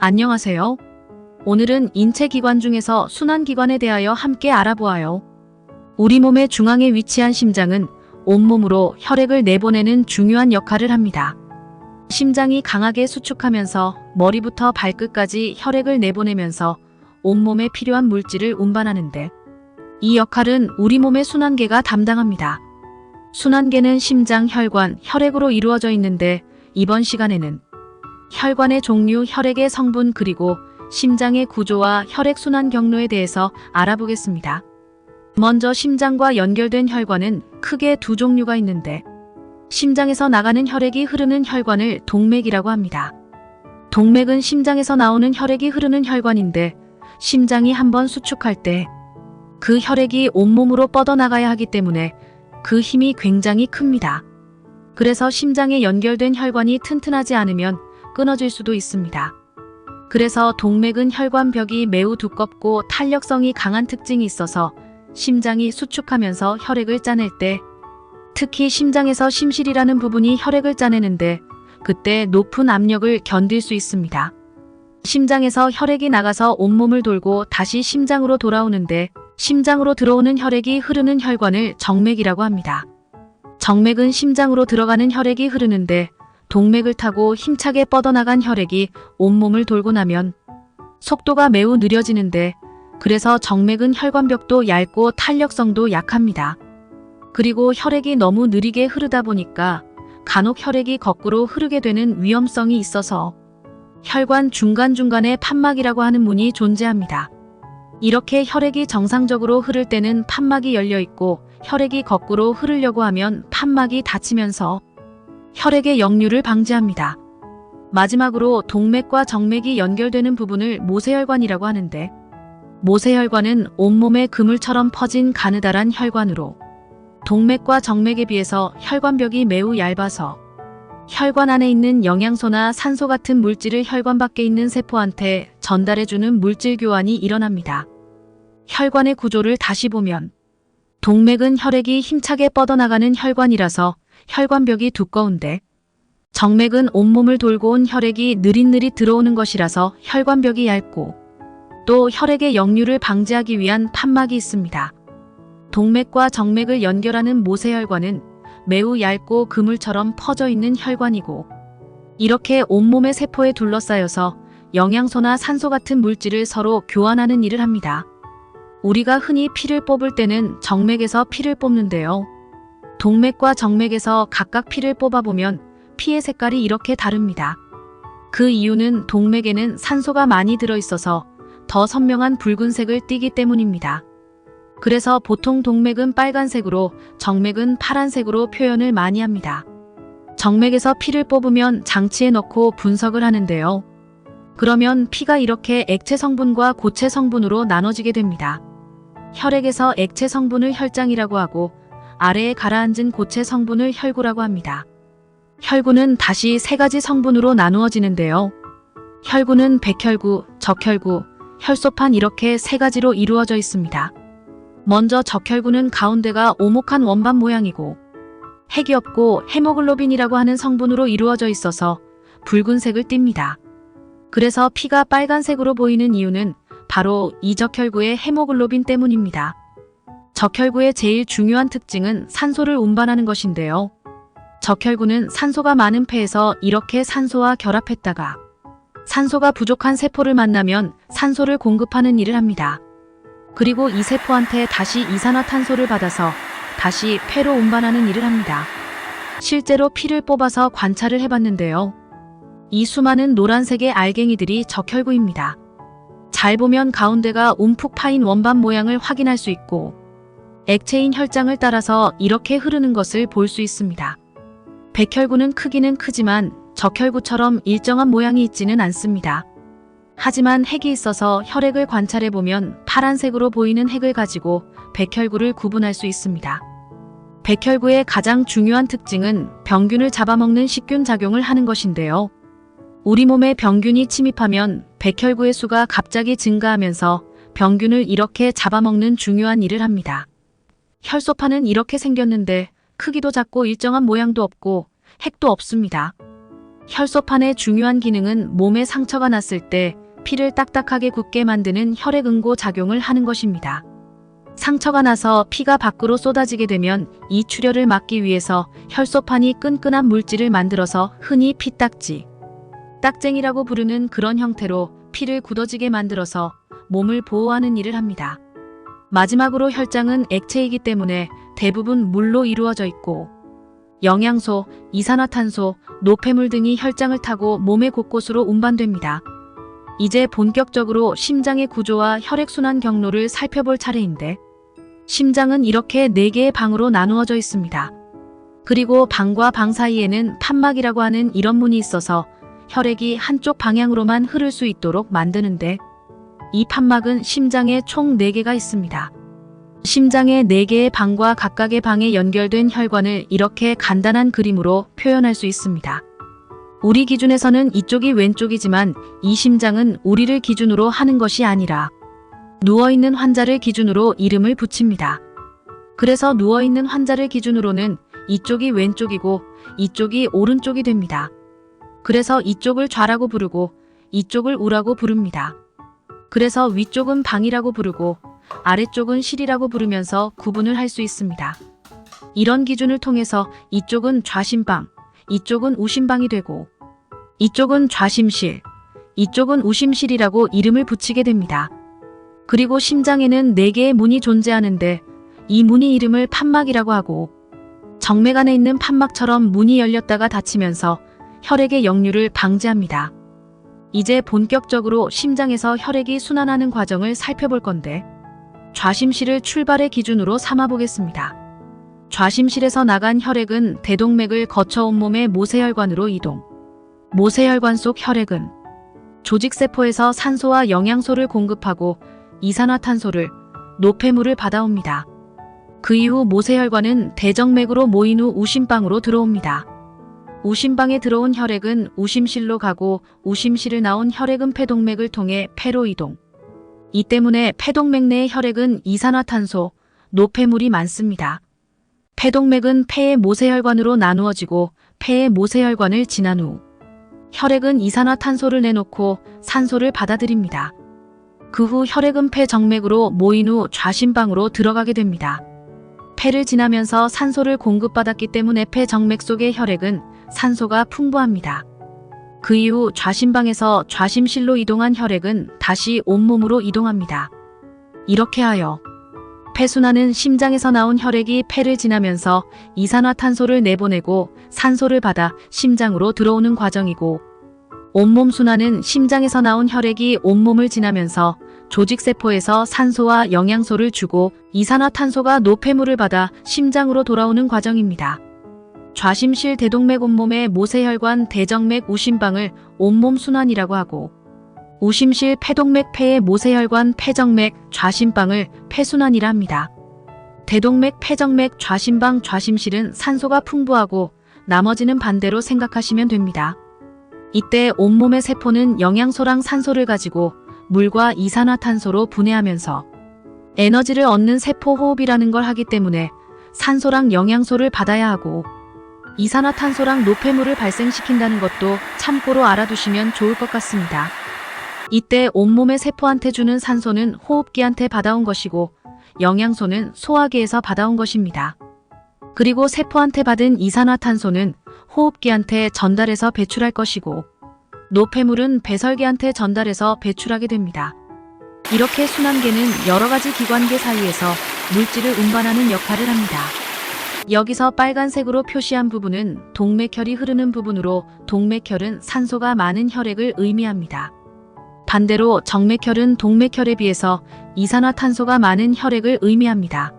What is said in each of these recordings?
안녕하세요. 오늘은 인체기관 중에서 순환기관에 대하여 함께 알아보아요. 우리 몸의 중앙에 위치한 심장은 온몸으로 혈액을 내보내는 중요한 역할을 합니다. 심장이 강하게 수축하면서 머리부터 발끝까지 혈액을 내보내면서 온몸에 필요한 물질을 운반하는데, 이 역할은 우리 몸의 순환계가 담당합니다. 순환계는 심장, 혈관, 혈액으로 이루어져 있는데, 이번 시간에는 혈관의 종류, 혈액의 성분, 그리고 심장의 구조와 혈액순환 경로에 대해서 알아보겠습니다. 먼저 심장과 연결된 혈관은 크게 두 종류가 있는데, 심장에서 나가는 혈액이 흐르는 혈관을 동맥이라고 합니다. 동맥은 심장에서 나오는 혈액이 흐르는 혈관인데, 심장이 한번 수축할 때 그 혈액이 온몸으로 뻗어나가야 하기 때문에 그 힘이 굉장히 큽니다. 그래서 심장에 연결된 혈관이 튼튼하지 않으면 끊어질 수도 있습니다. 그래서 동맥은 혈관벽이 매우 두껍고 탄력성이 강한 특징이 있어서 심장이 수축하면서 혈액을 짜낼 때, 특히 심장에서 심실이라는 부분이 혈액을 짜내는데 그때 높은 압력을 견딜 수 있습니다. 심장에서 혈액이 나가서 온몸을 돌고 다시 심장으로 돌아오는데, 심장으로 들어오는 혈액이 흐르는 혈관을 정맥이라고 합니다. 정맥은 심장으로 들어가는 혈액이 흐르는데, 동맥을 타고 힘차게 뻗어나간 혈액이 온몸을 돌고 나면 속도가 매우 느려지는데, 그래서 정맥은 혈관벽도 얇고 탄력성도 약합니다. 그리고 혈액이 너무 느리게 흐르다 보니까 간혹 혈액이 거꾸로 흐르게 되는 위험성이 있어서 혈관 중간중간에 판막이라고 하는 문이 존재합니다. 이렇게 혈액이 정상적으로 흐를 때는 판막이 열려 있고, 혈액이 거꾸로 흐르려고 하면 판막이 닫히면서 혈액의 역류를 방지합니다. 마지막으로 동맥과 정맥이 연결되는 부분을 모세혈관이라고 하는데, 모세혈관은 온몸에 그물처럼 퍼진 가느다란 혈관으로 동맥과 정맥에 비해서 혈관벽이 매우 얇아서 혈관 안에 있는 영양소나 산소 같은 물질을 혈관 밖에 있는 세포한테 전달해주는 물질 교환이 일어납니다. 혈관의 구조를 다시 보면, 동맥은 혈액이 힘차게 뻗어나가는 혈관이라서 혈관벽이 두꺼운데, 정맥은 온몸을 돌고 온 혈액이 느릿느릿 들어오는 것이라서 혈관벽이 얇고, 또 혈액의 역류를 방지하기 위한 판막이 있습니다. 동맥과 정맥을 연결하는 모세혈관은 매우 얇고 그물처럼 퍼져 있는 혈관이고, 이렇게 온몸의 세포에 둘러싸여서 영양소나 산소 같은 물질을 서로 교환하는 일을 합니다. 우리가 흔히 피를 뽑을 때는 정맥에서 피를 뽑는데요. 동맥과 정맥에서 각각 피를 뽑아보면 피의 색깔이 이렇게 다릅니다. 그 이유는 동맥에는 산소가 많이 들어있어서 더 선명한 붉은색을 띠기 때문입니다. 그래서 보통 동맥은 빨간색으로, 정맥은 파란색으로 표현을 많이 합니다. 정맥에서 피를 뽑으면 장치에 넣고 분석을 하는데요. 그러면 피가 이렇게 액체 성분과 고체 성분으로 나눠지게 됩니다. 혈액에서 액체 성분을 혈장이라고 하고, 아래에 가라앉은 고체 성분을 혈구라고 합니다. 혈구는 다시 세 가지 성분으로 나누어지는데요. 혈구는 백혈구, 적혈구, 혈소판, 이렇게 세 가지로 이루어져 있습니다. 먼저 적혈구는 가운데가 오목한 원반 모양이고, 핵이 없고 헤모글로빈이라고 하는 성분으로 이루어져 있어서 붉은색을 띱니다. 그래서 피가 빨간색으로 보이는 이유는 바로 이 적혈구의 헤모글로빈 때문입니다. 적혈구의 제일 중요한 특징은 산소를 운반하는 것인데요. 적혈구는 산소가 많은 폐에서 이렇게 산소와 결합했다가 산소가 부족한 세포를 만나면 산소를 공급하는 일을 합니다. 그리고 이 세포한테 다시 이산화탄소를 받아서 다시 폐로 운반하는 일을 합니다. 실제로 피를 뽑아서 관찰을 해봤는데요. 이 수많은 노란색의 알갱이들이 적혈구입니다. 잘 보면 가운데가 움푹 파인 원반 모양을 확인할 수 있고, 액체인 혈장을 따라서 이렇게 흐르는 것을 볼 수 있습니다. 백혈구는 크기는 크지만 적혈구처럼 일정한 모양이 있지는 않습니다. 하지만 핵이 있어서 혈액을 관찰해보면 파란색으로 보이는 핵을 가지고 백혈구를 구분할 수 있습니다. 백혈구의 가장 중요한 특징은 병균을 잡아먹는 식균 작용을 하는 것인데요. 우리 몸에 병균이 침입하면 백혈구의 수가 갑자기 증가하면서 병균을 이렇게 잡아먹는 중요한 일을 합니다. 혈소판은 이렇게 생겼는데 크기도 작고 일정한 모양도 없고 핵도 없습니다. 혈소판의 중요한 기능은 몸에 상처가 났을 때 피를 딱딱하게 굳게 만드는 혈액응고 작용을 하는 것입니다. 상처가 나서 피가 밖으로 쏟아지게 되면 이 출혈을 막기 위해서 혈소판이 끈끈한 물질을 만들어서 흔히 피딱지, 딱쟁이라고 부르는 그런 형태로 피를 굳어지게 만들어서 몸을 보호하는 일을 합니다. 마지막으로 혈장은 액체이기 때문에 대부분 물로 이루어져 있고 영양소, 이산화탄소, 노폐물 등이 혈장을 타고 몸의 곳곳으로 운반됩니다. 이제 본격적으로 심장의 구조와 혈액순환 경로를 살펴볼 차례인데 심장은 이렇게 4개의 방으로 나누어져 있습니다. 그리고 방과 방 사이에는 판막이라고 하는 이런 문이 있어서 혈액이 한쪽 방향으로만 흐를 수 있도록 만드는데 이 판막은 심장에 총 4개가 있습니다. 심장의 4개의 방과 각각의 방에 연결된 혈관을 이렇게 간단한 그림으로 표현할 수 있습니다. 우리 기준에서는 이쪽이 왼쪽이지만 이 심장은 우리를 기준으로 하는 것이 아니라 누워있는 환자를 기준으로 이름을 붙입니다. 그래서 누워있는 환자를 기준으로는 이쪽이 왼쪽이고 이쪽이 오른쪽이 됩니다. 그래서 이쪽을 좌라고 부르고 이쪽을 우라고 부릅니다. 그래서 위쪽은 방이라고 부르고 아래쪽은 실이라고 부르면서 구분을 할 수 있습니다. 이런 기준을 통해서 이쪽은 좌심방, 이쪽은 우심방이 되고 이쪽은 좌심실, 이쪽은 우심실이라고 이름을 붙이게 됩니다. 그리고 심장에는 4개의 문이 존재하는데 이 문의 이름을 판막이라고 하고 정맥 안에 있는 판막처럼 문이 열렸다가 닫히면서 혈액의 역류를 방지합니다. 이제 본격적으로 심장에서 혈액이 순환하는 과정을 살펴볼 건데 좌심실을 출발의 기준으로 삼아 보겠습니다. 좌심실에서 나간 혈액은 대동맥을 거쳐 온몸의 모세혈관으로 이동. 모세혈관 속 혈액은 조직세포에서 산소와 영양소를 공급하고 이산화탄소를, 노폐물을 받아옵니다. 그 이후 모세혈관은 대정맥으로 모인 후 우심방으로 들어옵니다. 우심방에 들어온 혈액은 우심실로 가고 우심실을 나온 혈액은 폐동맥을 통해 폐로 이동. 이 때문에 폐동맥 내의 혈액은 이산화탄소, 노폐물이 많습니다. 폐동맥은 폐의 모세혈관으로 나누어지고 폐의 모세혈관을 지난 후 혈액은 이산화탄소를 내놓고 산소를 받아들입니다. 그 후 혈액은 폐정맥으로 모인 후 좌심방으로 들어가게 됩니다. 폐를 지나면서 산소를 공급받았기 때문에 폐정맥 속의 혈액은 산소가 풍부합니다. 그 이후 좌심방에서 좌심실로 이동한 혈액은 다시 온몸으로 이동합니다. 이렇게 하여 폐순환은 심장에서 나온 혈액이 폐를 지나면서 이산화탄소를 내보내고 산소를 받아 심장으로 들어오는 과정이고 온몸 순환은 심장에서 나온 혈액이 온몸을 지나면서 조직세포에서 산소와 영양소를 주고 이산화탄소가 노폐물을 받아 심장으로 돌아오는 과정입니다. 좌심실 대동맥 온몸의 모세혈관 대정맥 우심방을 온몸 순환이라고 하고 우심실 폐동맥 폐의 모세혈관 폐정맥 좌심방을 폐순환이라 합니다. 대동맥 폐정맥 좌심방 좌심실은 산소가 풍부하고 나머지는 반대로 생각하시면 됩니다. 이때 온몸의 세포는 영양소랑 산소를 가지고 물과 이산화탄소로 분해하면서 에너지를 얻는 세포 호흡이라는 걸 하기 때문에 산소랑 영양소를 받아야 하고 이산화탄소랑 노폐물을 발생시킨다는 것도 참고로 알아두시면 좋을 것 같습니다. 이때 온몸의 세포한테 주는 산소는 호흡기한테 받아온 것이고 영양소는 소화기에서 받아온 것입니다. 그리고 세포한테 받은 이산화탄소는 호흡기한테 전달해서 배출할 것이고 노폐물은 배설기한테 전달해서 배출하게 됩니다. 이렇게 순환계는 여러 가지 기관계 사이에서 물질을 운반하는 역할을 합니다. 여기서 빨간색으로 표시한 부분은 동맥혈이 흐르는 부분으로 동맥혈은 산소가 많은 혈액을 의미합니다. 반대로 정맥혈은 동맥혈에 비해서 이산화탄소가 많은 혈액을 의미합니다.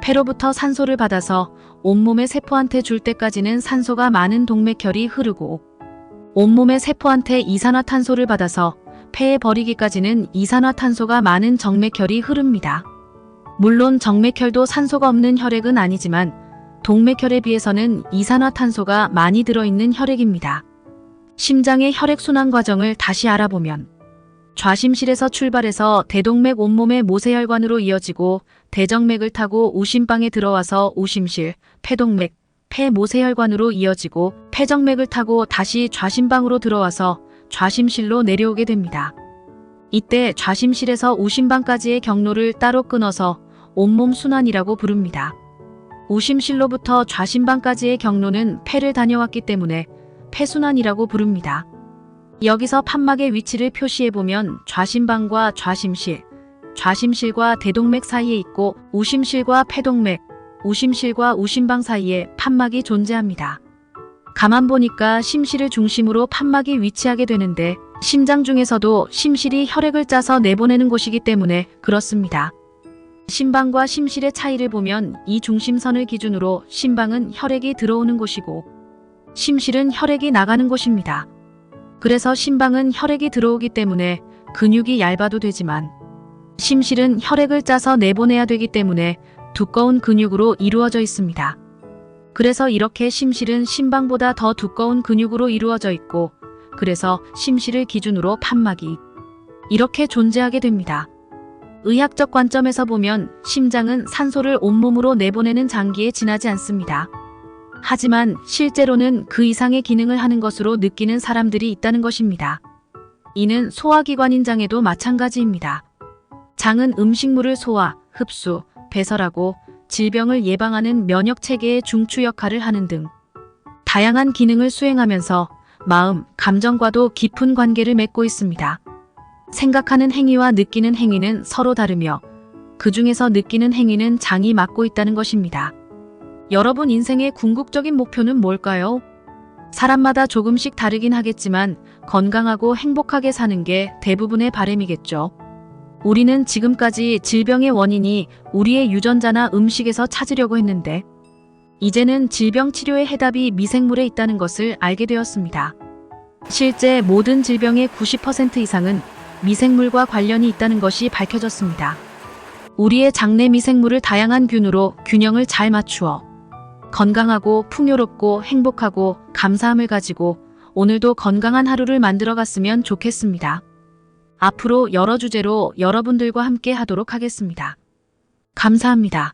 폐로부터 산소를 받아서 온몸의 세포한테 줄 때까지는 산소가 많은 동맥혈이 흐르고 온몸의 세포한테 이산화탄소를 받아서 폐에 버리기까지는 이산화탄소가 많은 정맥혈이 흐릅니다. 물론 정맥혈도 산소가 없는 혈액은 아니지만 동맥혈에 비해서는 이산화탄소가 많이 들어있는 혈액입니다. 심장의 혈액순환 과정을 다시 알아보면 좌심실에서 출발해서 대동맥 온몸의 모세혈관으로 이어지고 대정맥을 타고 우심방에 들어와서 우심실, 폐동맥, 폐모세혈관으로 이어지고 폐정맥을 타고 다시 좌심방으로 들어와서 좌심실로 내려오게 됩니다. 이때 좌심실에서 우심방까지의 경로를 따로 끊어서 온몸 순환이라고 부릅니다. 우심실로부터 좌심방까지의 경로는 폐를 다녀왔기 때문에 폐순환이라고 부릅니다. 여기서 판막의 위치를 표시해보면 좌심방과 좌심실, 좌심실과 대동맥 사이에 있고 우심실과 폐동맥, 우심실과 우심방 사이에 판막이 존재합니다. 가만 보니까 심실을 중심으로 판막이 위치하게 되는데 심장 중에서도 심실이 혈액을 짜서 내보내는 곳이기 때문에 그렇습니다. 심방과 심실의 차이를 보면 이 중심선을 기준으로 심방은 혈액이 들어오는 곳이고 심실은 혈액이 나가는 곳입니다. 그래서 심방은 혈액이 들어오기 때문에 근육이 얇아도 되지만 심실은 혈액을 짜서 내보내야 되기 때문에 두꺼운 근육으로 이루어져 있습니다. 그래서 이렇게 심실은 심방보다 더 두꺼운 근육으로 이루어져 있고 그래서 심실을 기준으로 판막이 이렇게 존재하게 됩니다. 의학적 관점에서 보면 심장은 산소를 온몸으로 내보내는 장기에 지나지 않습니다. 하지만 실제로는 그 이상의 기능을 하는 것으로 느끼는 사람들이 있다는 것입니다. 이는 소화기관인 장에도 마찬가지입니다. 장은 음식물을 소화, 흡수, 배설하고 질병을 예방하는 면역체계의 중추 역할을 하는 등 다양한 기능을 수행하면서 마음, 감정과도 깊은 관계를 맺고 있습니다. 생각하는 행위와 느끼는 행위는 서로 다르며 그 중에서 느끼는 행위는 장이 맡고 있다는 것입니다. 여러분 인생의 궁극적인 목표는 뭘까요? 사람마다 조금씩 다르긴 하겠지만 건강하고 행복하게 사는 게 대부분의 바람이겠죠. 우리는 지금까지 질병의 원인이 우리의 유전자나 음식에서 찾으려고 했는데 이제는 질병 치료의 해답이 미생물에 있다는 것을 알게 되었습니다. 실제 모든 질병의 90% 이상은 미생물과 관련이 있다는 것이 밝혀졌습니다. 우리의 장내 미생물을 다양한 균으로 균형을 잘 맞추어 건강하고 풍요롭고 행복하고 감사함을 가지고 오늘도 건강한 하루를 만들어 갔으면 좋겠습니다. 앞으로 여러 주제로 여러분들과 함께 하도록 하겠습니다. 감사합니다.